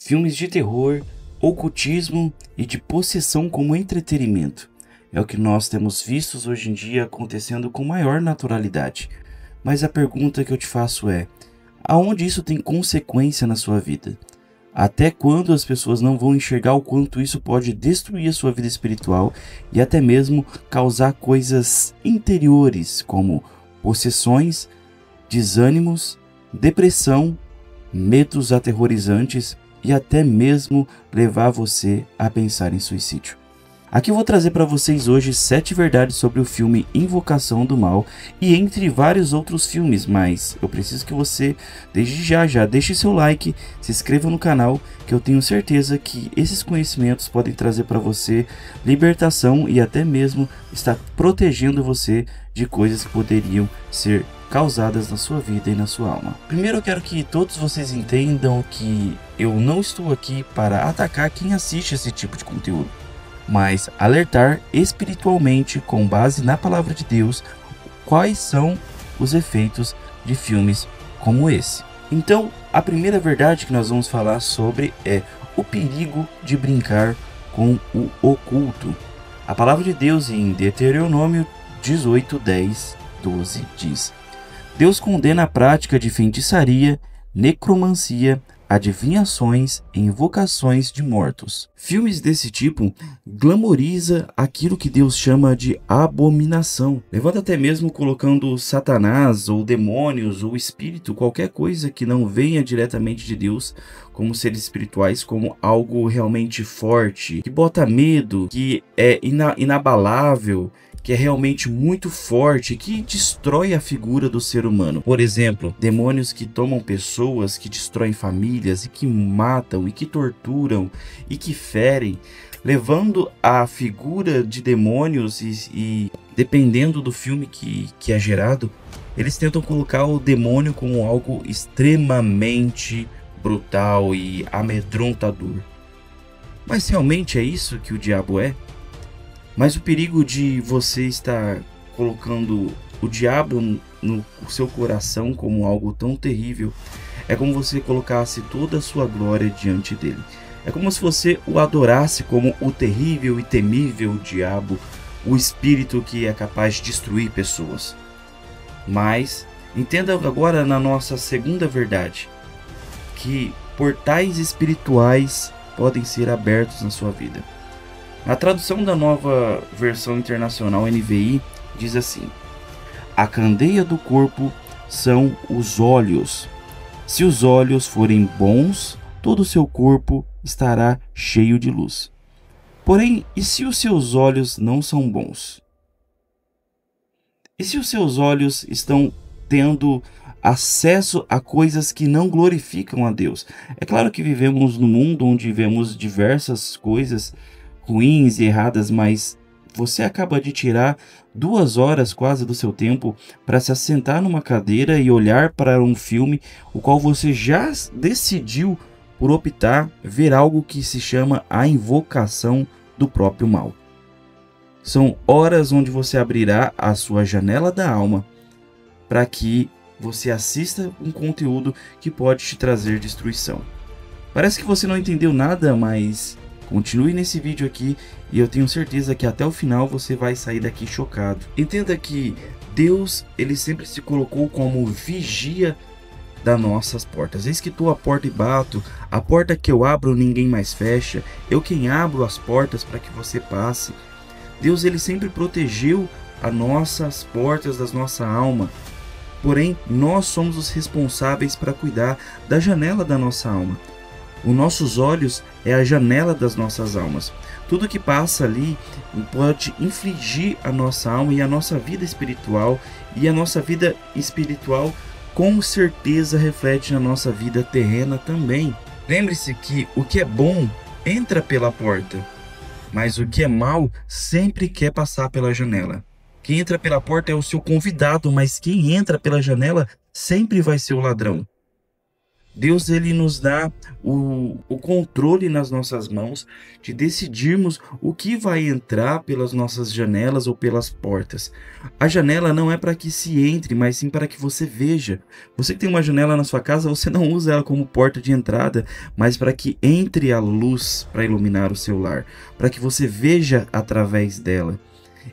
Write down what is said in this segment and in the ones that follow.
filmes de terror, ocultismo e de possessão como entretenimento. É o que nós temos visto hoje em dia acontecendo com maior naturalidade. Mas a pergunta que eu te faço é: aonde isso tem consequência na sua vida? Até quando as pessoas não vão enxergar o quanto isso pode destruir a sua vida espiritual e até mesmo causar coisas interiores como possessões, desânimos, depressão, medos aterrorizantes e até mesmo levar você a pensar em suicídio. Aqui eu vou trazer para vocês hoje 7 verdades sobre o filme Invocação do Mal e entre vários outros filmes, mas eu preciso que você desde já deixe seu like, se inscreva no canal, que eu tenho certeza que esses conhecimentos podem trazer para você libertação e até mesmo estar protegendo você de coisas que poderiam ser causadas na sua vida e na sua alma. Primeiro eu quero que todos vocês entendam que eu não estou aqui para atacar quem assiste esse tipo de conteúdo, mas alertar espiritualmente com base na palavra de Deus quais são os efeitos de filmes como esse. Então, a primeira verdade que nós vamos falar sobre é o perigo de brincar com o oculto. A palavra de Deus em Deuteronômio 18, 10, 12 diz: Deus condena a prática de feitiçaria, necromancia, adivinhações e invocações de mortos. Filmes desse tipo glamoriza aquilo que Deus chama de abominação, levando até mesmo colocando Satanás ou demônios ou espírito, qualquer coisa que não venha diretamente de Deus, como seres espirituais, como algo realmente forte, que bota medo, que é inabalável, que é realmente muito forte, que destrói a figura do ser humano. Por exemplo, demônios que tomam pessoas, que destroem famílias, e que matam, e que torturam, e que ferem, levando a figura de demônios e dependendo do filme que é gerado, eles tentam colocar o demônio como algo extremamente brutal e amedrontador. Mas realmente é isso que o diabo é? Mas o perigo de você estar colocando o diabo no seu coração como algo tão terrível é como você colocasse toda a sua glória diante dele. É como se você o adorasse como o terrível e temível diabo, o espírito que é capaz de destruir pessoas. Mas entenda agora na nossa segunda verdade, que portais espirituais podem ser abertos na sua vida. A tradução da Nova Versão Internacional NVI diz assim: a candeia do corpo são os olhos. Se os olhos forem bons, todo o seu corpo estará cheio de luz. Porém, e se os seus olhos não são bons? E se os seus olhos estão tendo acesso a coisas que não glorificam a Deus? É claro que vivemos num mundo onde vemos diversas coisas ruins e erradas, mas você acaba de tirar 2 horas quase do seu tempo para se assentar numa cadeira e olhar para um filme o qual você já decidiu por optar ver algo que se chama a invocação do próprio mal. São horas onde você abrirá a sua janela da alma para que você assista um conteúdo que pode te trazer destruição. Parece que você não entendeu nada, mas continue nesse vídeo aqui e eu tenho certeza que até o final você vai sair daqui chocado. Entenda que Deus, ele sempre se colocou como vigia das nossas portas. Eis que estou à porta e bato, a porta que eu abro ninguém mais fecha, eu quem abro as portas para que você passe. Deus, ele sempre protegeu as nossas portas da nossa alma, porém nós somos os responsáveis para cuidar da janela da nossa alma. Os nossos olhos é a janela das nossas almas. Tudo que passa ali pode infligir a nossa alma e a nossa vida espiritual. E a nossa vida espiritual com certeza reflete na nossa vida terrena também. Lembre-se que o que é bom entra pela porta, mas o que é mal sempre quer passar pela janela. Quem entra pela porta é o seu convidado, mas quem entra pela janela sempre vai ser o ladrão. Deus, ele nos dá o controle nas nossas mãos de decidirmos o que vai entrar pelas nossas janelas ou pelas portas. A janela não é para que se entre, mas sim para que você veja. Você que tem uma janela na sua casa, você não usa ela como porta de entrada, mas para que entre a luz para iluminar o seu lar, para que você veja através dela.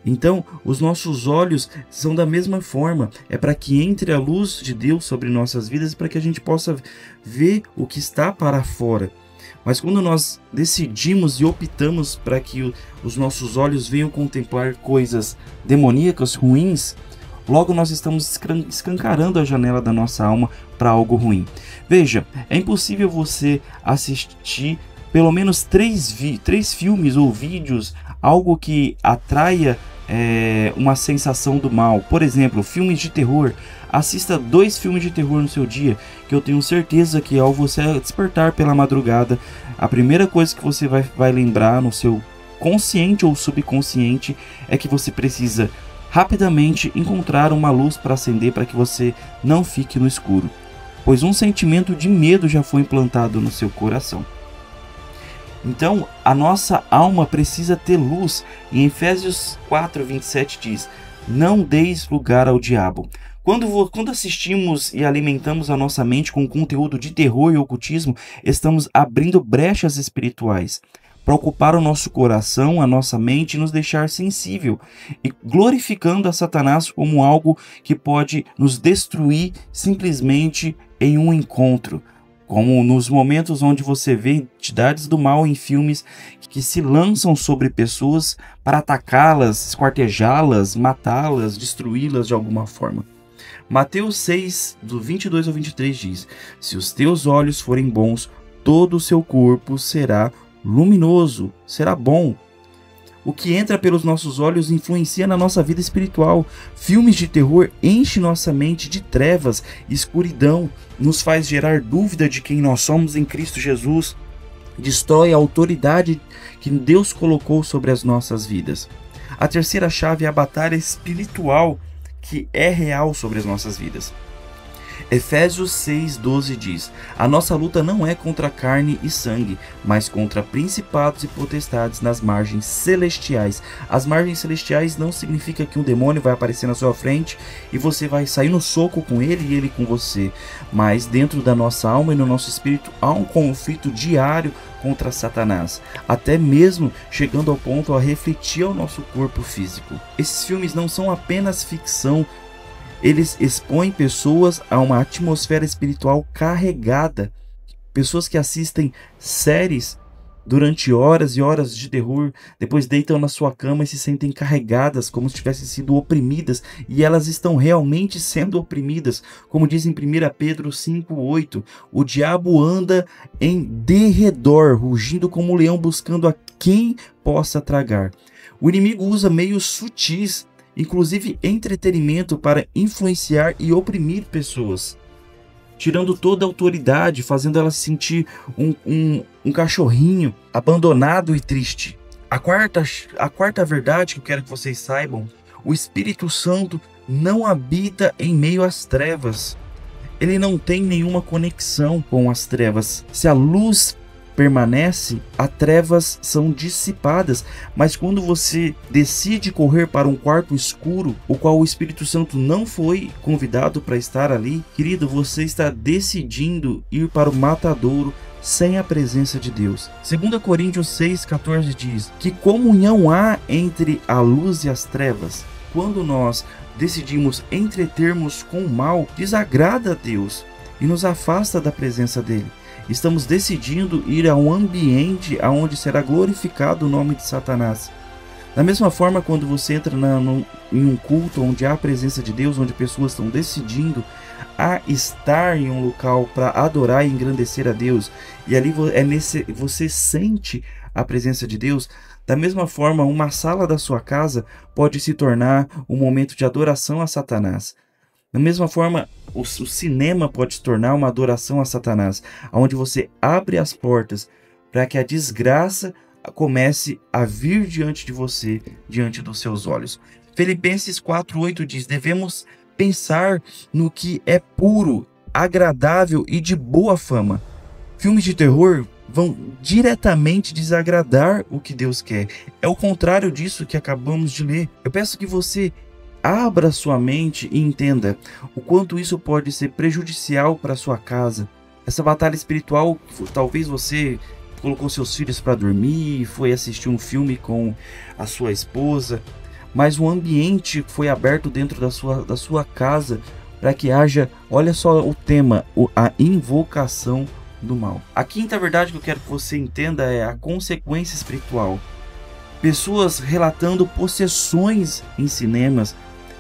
Então, os nossos olhos são da mesma forma, é para que entre a luz de Deus sobre nossas vidas e para que a gente possa ver o que está para fora. Mas quando nós decidimos e optamos para que os nossos olhos venham contemplar coisas demoníacas, ruins, logo nós estamos escancarando a janela da nossa alma para algo ruim. Veja, é impossível você assistir pelo menos três filmes ou vídeos, algo que atraia uma sensação do mal. Por exemplo, filmes de terror. Assista 2 filmes de terror no seu dia, que eu tenho certeza que ao você despertar pela madrugada, a primeira coisa que você vai lembrar no seu consciente ou subconsciente é que você precisa rapidamente encontrar uma luz para acender para que você não fique no escuro, pois um sentimento de medo já foi implantado no seu coração. Então, a nossa alma precisa ter luz. Em Efésios 4:27 diz: não deis lugar ao diabo. Quando assistimos e alimentamos a nossa mente com conteúdo de terror e ocultismo, estamos abrindo brechas espirituais para ocupar o nosso coração, a nossa mente e nos deixar sensível, e glorificando a Satanás como algo que pode nos destruir simplesmente em um encontro. Como nos momentos onde você vê entidades do mal em filmes que se lançam sobre pessoas para atacá-las, esquartejá-las, matá-las, destruí-las de alguma forma. Mateus 6, do 22 ao 23 diz: se os teus olhos forem bons, todo o seu corpo será luminoso, será bom. O que entra pelos nossos olhos influencia na nossa vida espiritual. Filmes de terror enchem nossa mente de trevas e escuridão, nos faz gerar dúvida de quem nós somos em Cristo Jesus, destrói a autoridade que Deus colocou sobre as nossas vidas. A terceira chave é a batalha espiritual que é real sobre as nossas vidas. Efésios 6:12 diz: a nossa luta não é contra carne e sangue, mas contra principados e potestades nas margens celestiais. As margens celestiais não significa que um demônio vai aparecer na sua frente e você vai sair no soco com ele e ele com você, mas dentro da nossa alma e no nosso espírito há um conflito diário contra Satanás, até mesmo chegando ao ponto a refletir ao nosso corpo físico. Esses filmes não são apenas ficção. Eles expõem pessoas a uma atmosfera espiritual carregada. Pessoas que assistem séries durante horas e horas de terror, depois deitam na sua cama e se sentem carregadas como se tivessem sido oprimidas, e elas estão realmente sendo oprimidas. Como diz em 1 Pedro 5:8, o diabo anda em derredor, rugindo como um leão, buscando a quem possa tragar. O inimigo usa meios sutis, inclusive entretenimento, para influenciar e oprimir pessoas, tirando toda a autoridade, fazendo elas sentir um cachorrinho abandonado e triste. A quarta verdade que eu quero que vocês saibam: o Espírito Santo não habita em meio às trevas. Ele não tem nenhuma conexão com as trevas. Se a luz permanece, as trevas são dissipadas, mas quando você decide correr para um quarto escuro, o qual o Espírito Santo não foi convidado para estar ali, querido, você está decidindo ir para o matadouro sem a presença de Deus. 2 Coríntios 6:14 diz: que comunhão há entre a luz e as trevas? Quando nós decidimos entretermos com o mal, desagrada a Deus e nos afasta da presença dele. Estamos decidindo ir a um ambiente onde será glorificado o nome de Satanás. Da mesma forma, quando você entra em um culto onde há a presença de Deus, onde pessoas estão decidindo a estar em um local para adorar e engrandecer a Deus, e ali você sente a presença de Deus, da mesma forma, uma sala da sua casa pode se tornar um momento de adoração a Satanás. Da mesma forma, o cinema pode se tornar uma adoração a Satanás, onde você abre as portas para que a desgraça comece a vir diante de você, diante dos seus olhos. Filipenses 4:8 diz: devemos pensar no que é puro, agradável e de boa fama. Filmes de terror vão diretamente desagradar o que Deus quer. É o contrário disso que acabamos de ler. Eu peço que você abra sua mente e entenda o quanto isso pode ser prejudicial para sua casa. Essa batalha espiritual, talvez você colocou seus filhos para dormir, foi assistir um filme com a sua esposa, mas o ambiente foi aberto dentro da sua casa para que haja, olha só o tema, a invocação do mal. A quinta verdade que eu quero que você entenda é a consequência espiritual. Pessoas relatando possessões em cinemas,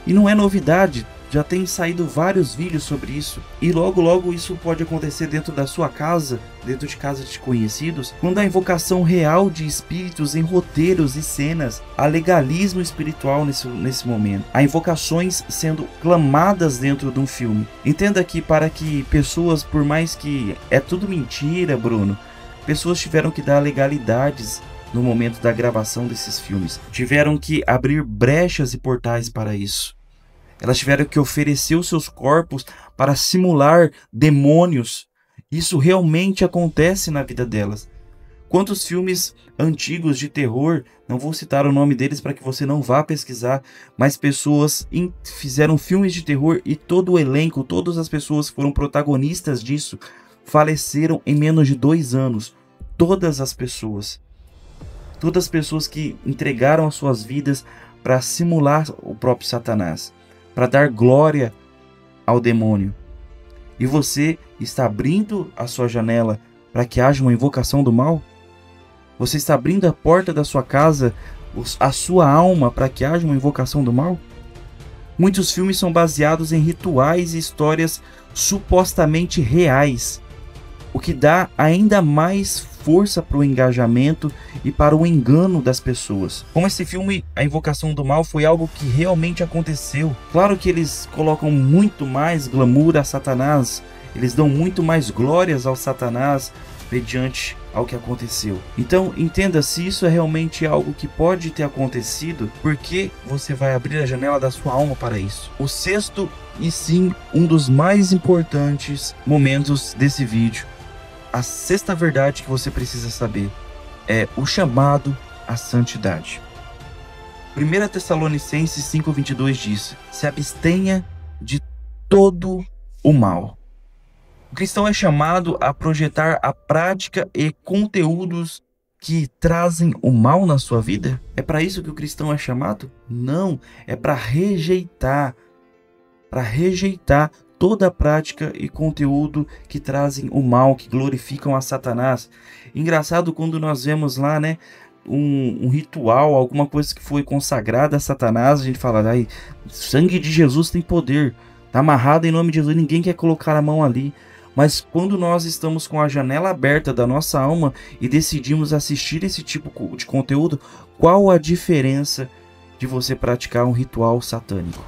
e não é novidade, já tem saído vários vídeos sobre isso. E logo isso pode acontecer dentro da sua casa, dentro de casa de conhecidos, quando a invocação real de espíritos em roteiros e cenas, há legalismo espiritual nesse momento. Há invocações sendo clamadas dentro de um filme. Entenda que para que pessoas, por mais que é tudo mentira, Bruno, pessoas tiveram que dar legalidades no momento da gravação desses filmes. Tiveram que abrir brechas e portais para isso. Elas tiveram que oferecer os seus corpos para simular demônios. Isso realmente acontece na vida delas. Quantos filmes antigos de terror, não vou citar o nome deles para que você não vá pesquisar, mas pessoas fizeram filmes de terror e todo o elenco, todas as pessoas que foram protagonistas disso, faleceram em menos de 2 anos. Todas as pessoas. Todas as pessoas que entregaram as suas vidas para simular o próprio Satanás, para dar glória ao demônio. E você está abrindo a sua janela para que haja uma invocação do mal? Você está abrindo a porta da sua casa, a sua alma, para que haja uma invocação do mal? Muitos filmes são baseados em rituais e histórias supostamente reais, o que dá ainda mais força para o engajamento e para o engano das pessoas. Como esse filme, A Invocação do Mal, foi algo que realmente aconteceu. Claro que eles colocam muito mais glamour a Satanás, eles dão muito mais glórias ao Satanás mediante ao que aconteceu. Então entenda, se isso é realmente algo que pode ter acontecido, por que você vai abrir a janela da sua alma para isso? O sexto, e sim um dos mais importantes momentos desse vídeo, a sexta verdade que você precisa saber é o chamado à santidade. 1 Tessalonicenses 5:22 diz: se abstenha de todo o mal. O cristão é chamado a projetar a prática e conteúdos que trazem o mal na sua vida? É para isso que o cristão é chamado? Não, é para rejeitar toda a prática e conteúdo que trazem o mal, que glorificam a Satanás. Engraçado quando nós vemos lá, né, um ritual, alguma coisa que foi consagrada a Satanás, a gente fala, ai, sangue de Jesus tem poder, tá amarrado em nome de Jesus, ninguém quer colocar a mão ali. Mas quando nós estamos com a janela aberta da nossa alma e decidimos assistir esse tipo de conteúdo, qual a diferença de você praticar um ritual satânico?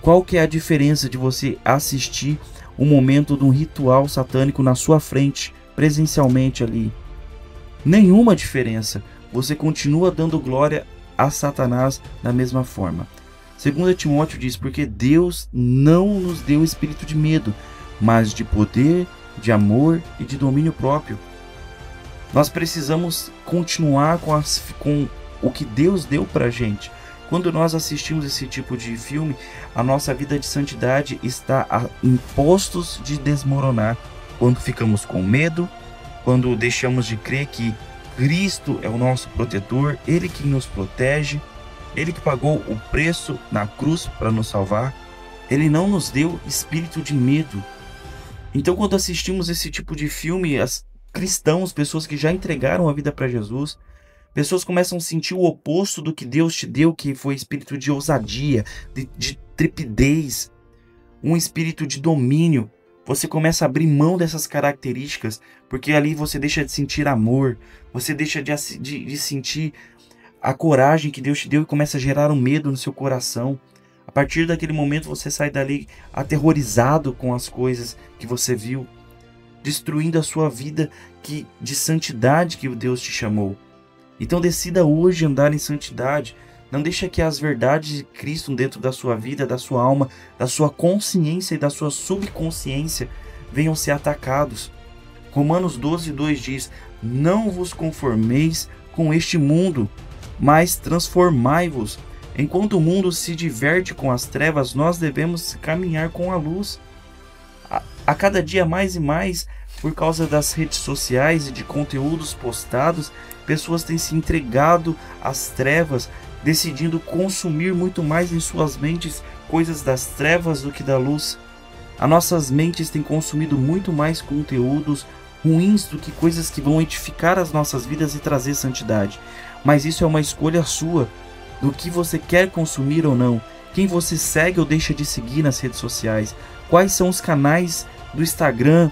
Qual que é a diferença de você assistir um momento de um ritual satânico na sua frente, presencialmente ali? Nenhuma diferença. Você continua dando glória a Satanás da mesma forma. 2 Timóteo diz, porque Deus não nos deu espírito de medo, mas de poder, de amor e de domínio próprio. Nós precisamos continuar com o que Deus deu pra gente. Quando nós assistimos esse tipo de filme, a nossa vida de santidade está em postos de desmoronar. Quando ficamos com medo, quando deixamos de crer que Cristo é o nosso protetor, Ele que nos protege, Ele que pagou o preço na cruz para nos salvar. Ele não nos deu espírito de medo. Então, quando assistimos esse tipo de filme, cristãos, pessoas que já entregaram a vida para Jesus, pessoas começam a sentir o oposto do que Deus te deu, que foi espírito de ousadia, de trepidez, um espírito de domínio. Você começa a abrir mão dessas características, porque ali você deixa de sentir amor, você deixa de sentir a coragem que Deus te deu e começa a gerar um medo no seu coração. A partir daquele momento você sai dali aterrorizado com as coisas que você viu, destruindo a sua vida de santidade que Deus te chamou. Então decida hoje andar em santidade. Não deixa que as verdades de Cristo dentro da sua vida, da sua alma, da sua consciência e da sua subconsciência venham ser atacados. Romanos 12:2 diz: não vos conformeis com este mundo, mas transformai-vos. Enquanto o mundo se diverte com as trevas, nós devemos caminhar com a luz. A cada dia mais e mais, por causa das redes sociais e de conteúdos postados, pessoas têm se entregado às trevas, decidindo consumir muito mais em suas mentes coisas das trevas do que da luz. As nossas mentes têm consumido muito mais conteúdos ruins do que coisas que vão edificar as nossas vidas e trazer santidade. Mas isso é uma escolha sua, do que você quer consumir ou não, quem você segue ou deixa de seguir nas redes sociais, quais são os canais do Instagram,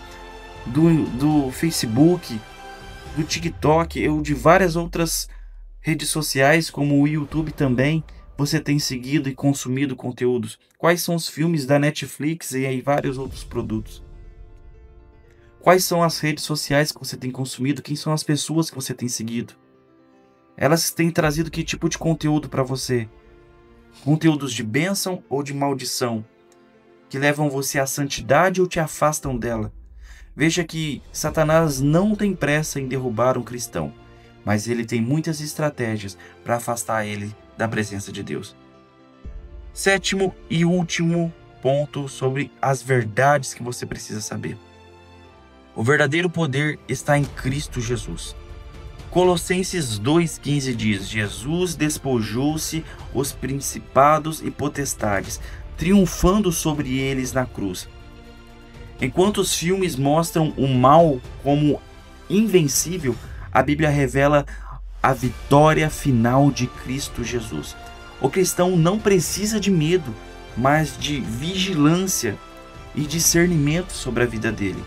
do Facebook, do TikTok ou de várias outras redes sociais, como o YouTube também, você tem seguido e consumido conteúdos. Quais são os filmes da Netflix e aí vários outros produtos? Quais são as redes sociais que você tem consumido? Quem são as pessoas que você tem seguido? Elas têm trazido que tipo de conteúdo para você? Conteúdos de bênção ou de maldição? Que levam você à santidade ou te afastam dela? Veja que Satanás não tem pressa em derrubar um cristão, mas ele tem muitas estratégias para afastar ele da presença de Deus. Sétimo e último ponto sobre as verdades que você precisa saber. O verdadeiro poder está em Cristo Jesus. Colossenses 2,15 diz: Jesus despojou-se os principados e potestades, triunfando sobre eles na cruz. Enquanto os filmes mostram o mal como invencível, a Bíblia revela a vitória final de Cristo Jesus. O cristão não precisa de medo, mas de vigilância e discernimento sobre a vida dele.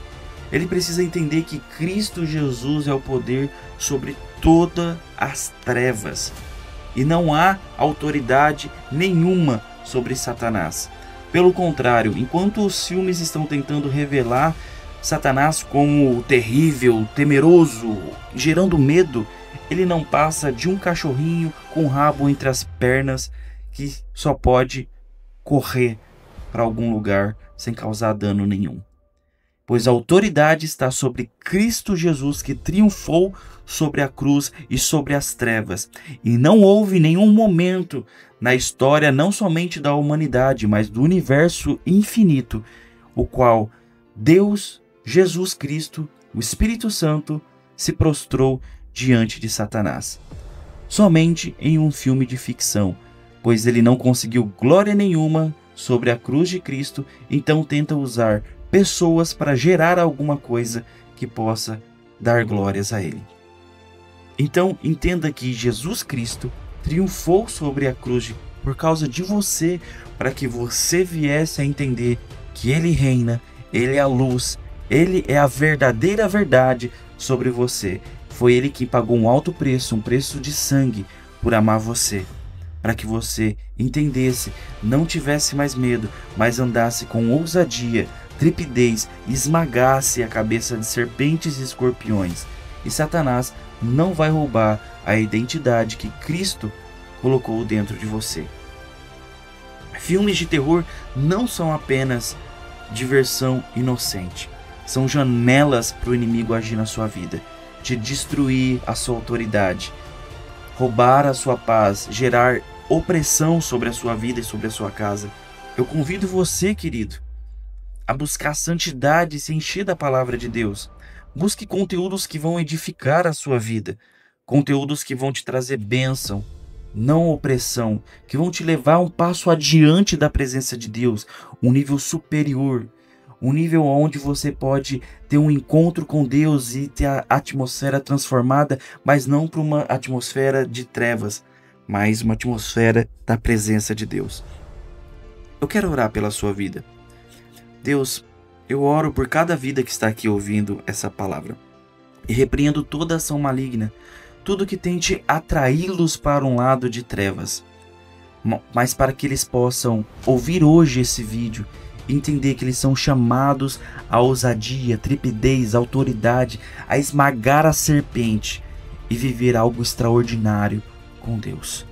Ele precisa entender que Cristo Jesus é o poder sobre todas as trevas e não há autoridade nenhuma sobre Satanás. Pelo contrário, enquanto os filmes estão tentando revelar Satanás como terrível, temeroso, gerando medo, ele não passa de um cachorrinho com o rabo entre as pernas que só pode correr para algum lugar sem causar dano nenhum. Pois a autoridade está sobre Cristo Jesus, que triunfou sobre a cruz e sobre as trevas. E não houve nenhum momento na história, não somente da humanidade, mas do universo infinito, o qual Deus, Jesus Cristo, o Espírito Santo, se prostrou diante de Satanás. Somente em um filme de ficção, pois ele não conseguiu glória nenhuma sobre a cruz de Cristo, então tenta usar pessoas para gerar alguma coisa que possa dar glórias a ele. Então entenda que Jesus Cristo triunfou sobre a cruz por causa de você, para que você viesse a entender que ele reina, ele é a luz, ele é a verdadeira verdade sobre você. Foi ele que pagou um alto preço, um preço de sangue por amar você, para que você entendesse, não tivesse mais medo, mas andasse com ousadia, trepidez, esmagasse a cabeça de serpentes e escorpiões. E Satanás não vai roubar a identidade que Cristo colocou dentro de você. Filmes de terror não são apenas diversão inocente. São janelas para o inimigo agir na sua vida, te destruir a sua autoridade, roubar a sua paz, gerar opressão sobre a sua vida e sobre a sua casa. Eu convido você, querido, a buscar santidade e se encher da palavra de Deus. Busque conteúdos que vão edificar a sua vida, conteúdos que vão te trazer bênção, não opressão, que vão te levar um passo adiante da presença de Deus, um nível superior, um nível onde você pode ter um encontro com Deus e ter a atmosfera transformada, mas não para uma atmosfera de trevas, mas uma atmosfera da presença de Deus. Eu quero orar pela sua vida. Deus, eu oro por cada vida que está aqui ouvindo essa palavra e repreendo toda ação maligna, tudo que tente atraí-los para um lado de trevas, mas para que eles possam ouvir hoje esse vídeo e entender que eles são chamados à ousadia, trepidez, autoridade, a esmagar a serpente e viver algo extraordinário com Deus.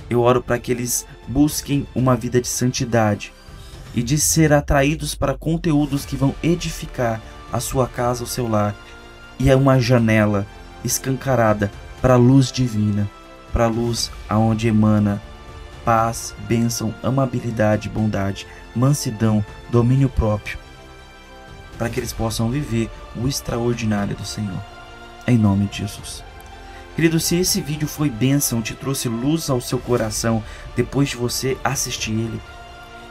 Eu oro para que eles busquem uma vida de santidade e de ser atraídos para conteúdos que vão edificar a sua casa, o seu lar. E é uma janela escancarada para a luz divina, para a luz aonde emana paz, bênção, amabilidade, bondade, mansidão, domínio próprio, para que eles possam viver o extraordinário do Senhor. Em nome de Jesus. Querido, se esse vídeo foi bênção, te trouxe luz ao seu coração depois de você assistir ele,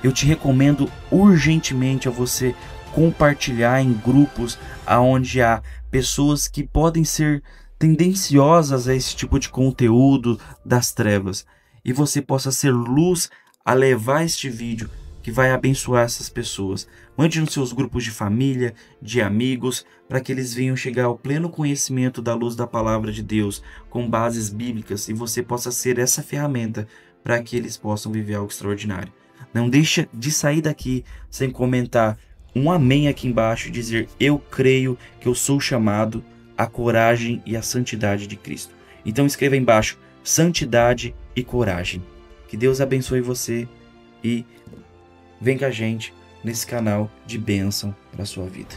eu te recomendo urgentemente a você compartilhar em grupos onde há pessoas que podem ser tendenciosas a esse tipo de conteúdo das trevas. E você possa ser luz a levar este vídeo que vai abençoar essas pessoas. Mande nos seus grupos de família, de amigos, para que eles venham chegar ao pleno conhecimento da luz da palavra de Deus, com bases bíblicas, e você possa ser essa ferramenta para que eles possam viver algo extraordinário. Não deixa de sair daqui sem comentar um amém aqui embaixo e dizer: eu creio que eu sou chamado à coragem e à santidade de Cristo. Então escreva embaixo: santidade e coragem. Que Deus abençoe você e vem com a gente nesse canal de bênção para a sua vida.